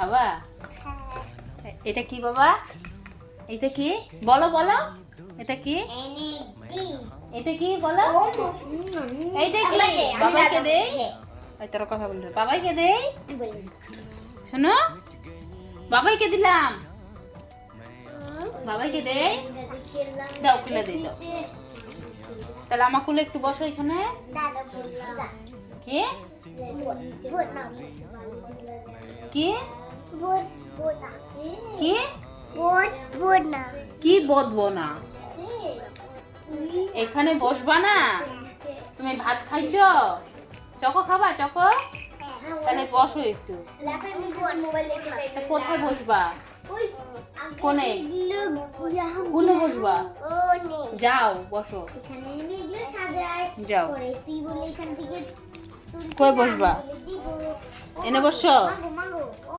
খাবা? এটা কি বাবা? এটা কি? বলো বলো। এটা কি? এটা কি বলো? এইটা কি? বাবাইকে দেই। ওই তোর কথা বলছো। বাবাইকে দেই। শোনো, বাবাইকে দিলাম। বাবাইকে দেই। দাও, খুলে দিই দাও। তাহলে আমার কুলে একটু বসো এখানে। কি কি কি কি বদবো না? এখানে বসবা না? তুমি ভাত খাইছো? চকো খাবা? চকো? তাহলে বসো একটু। কোথায় বসবা? কোনে কোনে বসবা? যাও বসো। যাও। কই বসবা? এনে বসো।